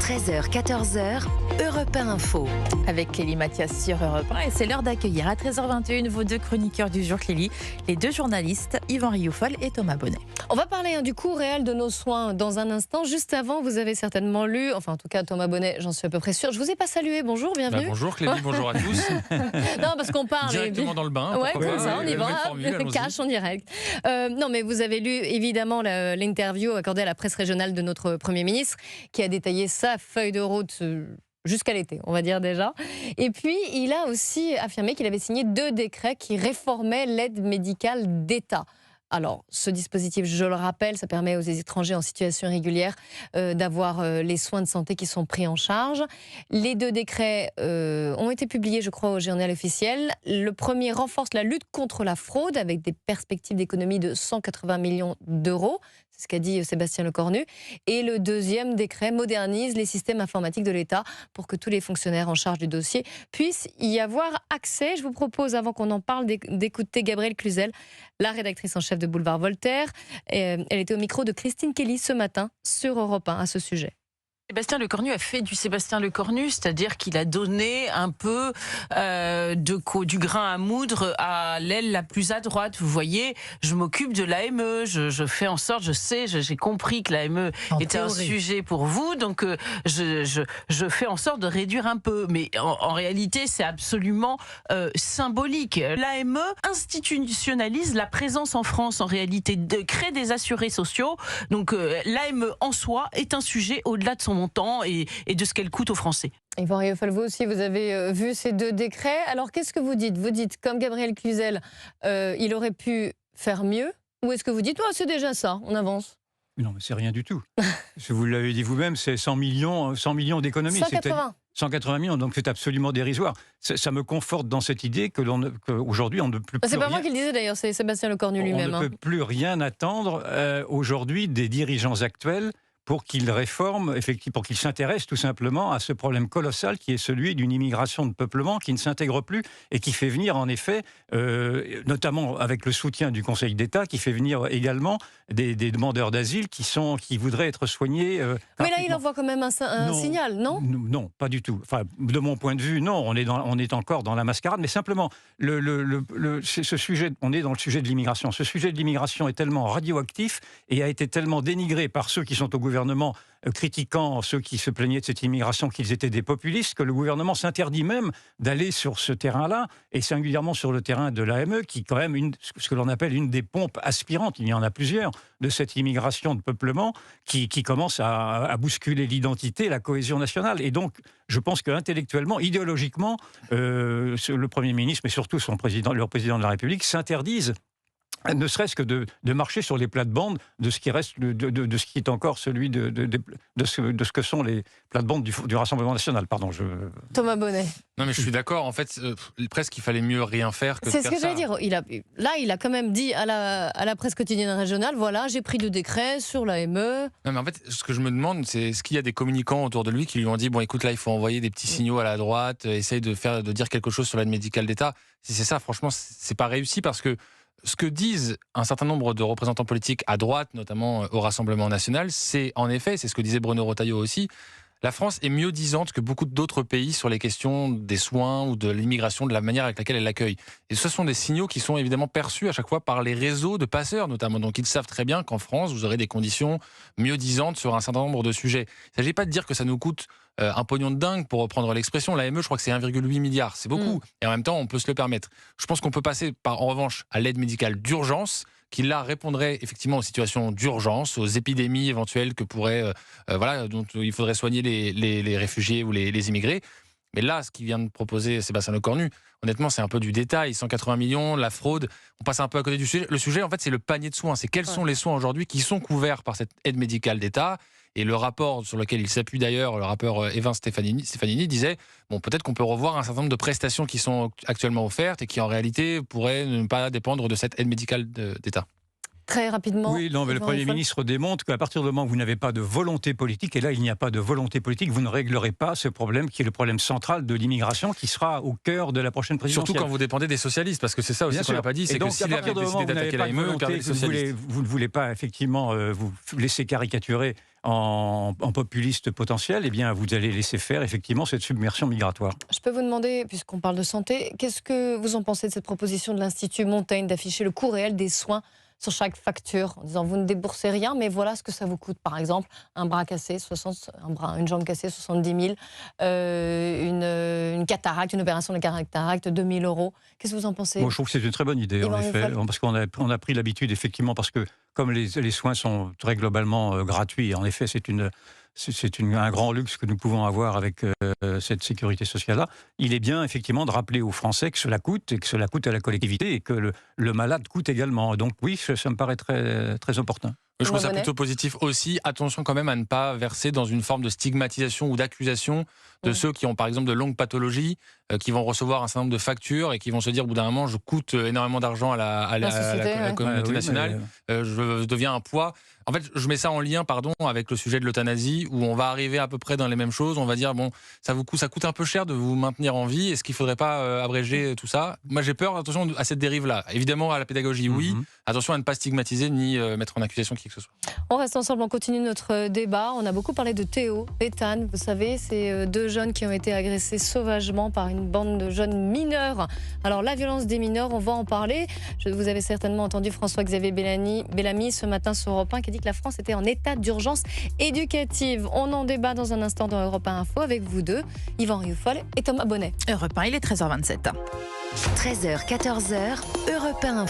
13h, 14h, Europe 1 Info. Avec Clélie Mathias sur Europe 1. Et c'est l'heure d'accueillir à 13h21 vos deux chroniqueurs du jour, Clélie, les deux journalistes, Yvan Rioufol et Thomas Bonnet. On va parler du coût réel de nos soins dans un instant. Juste avant, vous avez certainement lu, enfin en tout cas Thomas Bonnet, j'en suis à peu près sûre. Je vous ai pas salué, bonjour, bienvenue. Bonjour Clélie, bonjour à tous. Non, parce qu'on parle... Directement dans le bain. Ouais, comme ça, on y va, cash en direct. Non, mais vous avez lu évidemment l'interview accordée à la presse régionale de notre Premier ministre, qui a détaillé sa feuille de route jusqu'à l'été, on va dire déjà. Et puis, il a aussi affirmé qu'il avait signé 2 décrets qui réformaient l'aide médicale d'État. Alors, ce dispositif, je le rappelle, ça permet aux étrangers en situation irrégulière d'avoir les soins de santé qui sont pris en charge. Les 2 décrets ont été publiés, je crois, au Journal officiel. Le premier renforce la lutte contre la fraude avec des perspectives d'économie de 180 millions d'euros. C'est ce qu'a dit Sébastien Lecornu. Et le deuxième décret modernise les systèmes informatiques de l'État pour que tous les fonctionnaires en charge du dossier puissent y avoir accès. Je vous propose, avant qu'on en parle, d'écouter Gabrielle Cluzel, la rédactrice en chef de Boulevard Voltaire. Elle était au micro de Christine Kelly ce matin sur Europe 1 à ce sujet. Sébastien Lecornu a fait du Sébastien Lecornu, c'est-à-dire qu'il a donné un peu du grain à moudre à l'aile la plus à droite. Vous voyez, je m'occupe de l'AME, je fais en sorte, j'ai compris que l'AME était un sujet pour vous, donc je fais en sorte de réduire un peu. Mais en réalité, c'est absolument symbolique. L'AME institutionnalise la présence en France, en réalité, crée des assurés sociaux. Donc l'AME en soi est un sujet au-delà de son montant et de ce qu'elle coûte aux Français. Yvan Rioufol, vous aussi, vous avez vu ces 2 décrets. Alors, qu'est-ce que vous dites ? Vous dites, comme Gabrielle Cluzel, il aurait pu faire mieux ? Ou est-ce que vous dites, c'est déjà ça, on avance ? Non, mais c'est rien du tout. Vous l'avez dit vous-même, c'est 100 millions d'économies. 180 millions, donc c'est absolument dérisoire. Ça me conforte dans cette idée qu'aujourd'hui, on ne peut plus C'est pas rien... moi qui le disais d'ailleurs, c'est Sébastien Lecornu lui-même. On ne peut plus rien attendre aujourd'hui des dirigeants actuels pour qu'ils réforment, effectivement, pour qu'ils s'intéressent tout simplement à ce problème colossal qui est celui d'une immigration de peuplement qui ne s'intègre plus et qui fait venir en effet, notamment avec le soutien du Conseil d'État, qui fait venir également des demandeurs d'asile qui voudraient être soignés. Mais là, il envoie quand même un signal, non ? Non, pas du tout. Enfin, de mon point de vue, non. On est encore dans la mascarade, mais simplement, ce sujet, on est dans le sujet de l'immigration. Ce sujet de l'immigration est tellement radioactif et a été tellement dénigré par ceux qui sont au gouvernement, critiquant ceux qui se plaignaient de cette immigration qu'ils étaient des populistes, que le gouvernement s'interdit même d'aller sur ce terrain-là, et singulièrement sur le terrain de l'AME, qui est quand même ce que l'on appelle une des pompes aspirantes, il y en a plusieurs, de cette immigration de peuplement qui commence à bousculer l'identité, la cohésion nationale. Et donc, je pense qu'intellectuellement, idéologiquement, le Premier ministre, mais surtout leur président de la République, s'interdisent ne serait-ce que de marcher sur les plates-bandes de ce qui reste, de ce qui est encore celui de ce que sont les plates-bandes du Rassemblement national. Pardon, Thomas Bonnet. Non mais je suis d'accord, en fait, presque il fallait mieux rien faire que de faire ça. C'est ce que j'allais dire. Il a quand même dit à la presse quotidienne régionale, voilà, j'ai pris 2 décrets sur l'AME. Non mais en fait, ce que je me demande, c'est est-ce qu'il y a des communicants autour de lui qui lui ont dit, bon écoute, là il faut envoyer des petits signaux à la droite, essaye de dire quelque chose sur l'aide médicale d'État. Si c'est ça, franchement, c'est pas réussi parce que ce que disent un certain nombre de représentants politiques à droite, notamment au Rassemblement national, c'est en effet, c'est ce que disait Bruno Retailleau aussi, la France est mieux disante que beaucoup d'autres pays sur les questions des soins ou de l'immigration, de la manière avec laquelle elle l'accueille. Et ce sont des signaux qui sont évidemment perçus à chaque fois par les réseaux de passeurs notamment. Donc ils savent très bien qu'en France, vous aurez des conditions mieux disantes sur un certain nombre de sujets. Il ne s'agit pas de dire que ça nous coûte un pognon de dingue, pour reprendre l'expression. L'AME, je crois que c'est 1,8 milliard, c'est beaucoup. Et en même temps, on peut se le permettre. Je pense qu'on peut passer en revanche à l'aide médicale d'urgence, qui là répondrait effectivement aux situations d'urgence, aux épidémies éventuelles que dont il faudrait soigner les réfugiés ou les immigrés. Mais là, ce qu'il vient de proposer Sébastien Lecornu, honnêtement, c'est un peu du détail. 180 millions, la fraude, on passe un peu à côté du sujet. Le sujet, en fait, c'est le panier de soins. C'est quels sont les soins aujourd'hui qui sont couverts par cette aide médicale d'État. Et le rapport sur lequel il s'appuie d'ailleurs, le rapport Evin Stefanini, disait peut-être qu'on peut revoir un certain nombre de prestations qui sont actuellement offertes et qui en réalité pourraient ne pas dépendre de cette aide médicale d'État. Très rapidement. Oui, non, mais le Premier ministre démontre qu'à partir du moment où vous n'avez pas de volonté politique, et là il n'y a pas de volonté politique, vous ne réglerez pas ce problème qui est le problème central de l'immigration qui sera au cœur de la prochaine présidentielle. Surtout quand vous dépendez des socialistes, parce que c'est ça aussi qu'on n'a pas dit, c'est que s'il avait décidé d'attaquer l'AME, vous ne voulez pas effectivement vous laisser caricaturer en populistes potentiels, eh bien, vous allez laisser faire effectivement cette submersion migratoire. Je peux vous demander, puisqu'on parle de santé, qu'est-ce que vous en pensez de cette proposition de l'Institut Montaigne d'afficher le coût réel des soins sur chaque facture, en disant vous ne déboursez rien, mais voilà ce que ça vous coûte. Par exemple, un bras cassé, une jambe cassée, 70 000, une cataracte, une opération de cataracte, 2 000 euros. Qu'est-ce que vous en pensez? Moi, je trouve que c'est une très bonne idée, en effet, parce qu'on a pris l'habitude, effectivement, parce que comme les soins sont très globalement gratuits, en effet, c'est un grand luxe que nous pouvons avoir avec cette sécurité sociale-là. Il est bien, effectivement, de rappeler aux Français que cela coûte, et que cela coûte à la collectivité, et que le malade coûte également. Donc oui, ça me paraît très, très opportun. Je trouve ça plutôt positif aussi. Attention quand même à ne pas verser dans une forme de stigmatisation ou d'accusation de ceux qui ont par exemple de longues pathologies, qui vont recevoir un certain nombre de factures et qui vont se dire au bout d'un moment je coûte énormément d'argent à la communauté nationale, je deviens un poids. En fait, je mets ça en lien avec le sujet de l'euthanasie où on va arriver à peu près dans les mêmes choses. On va dire bon, ça coûte un peu cher de vous maintenir en vie. Est-ce qu'il ne faudrait pas abréger tout ça? Moi j'ai peur, attention à cette dérive-là. Évidemment à la pédagogie oui, attention à ne pas stigmatiser ni mettre en accusation qui que ce soit. On reste ensemble, on continue notre débat. On a beaucoup parlé de Théo, Ethan, vous savez, ces deux jeunes qui ont été agressés sauvagement par une bande de jeunes mineurs. Alors la violence des mineurs, on va en parler. Vous avez certainement entendu François-Xavier Bellamy ce matin sur Europe 1 qui a dit que la France était en état d'urgence éducative. On en débat dans un instant dans Europe 1 Info avec vous deux, Yvan Rioufol et Thomas Bonnet. Europe 1, il est 13h27. 13h, 14h, Europe 1 Info.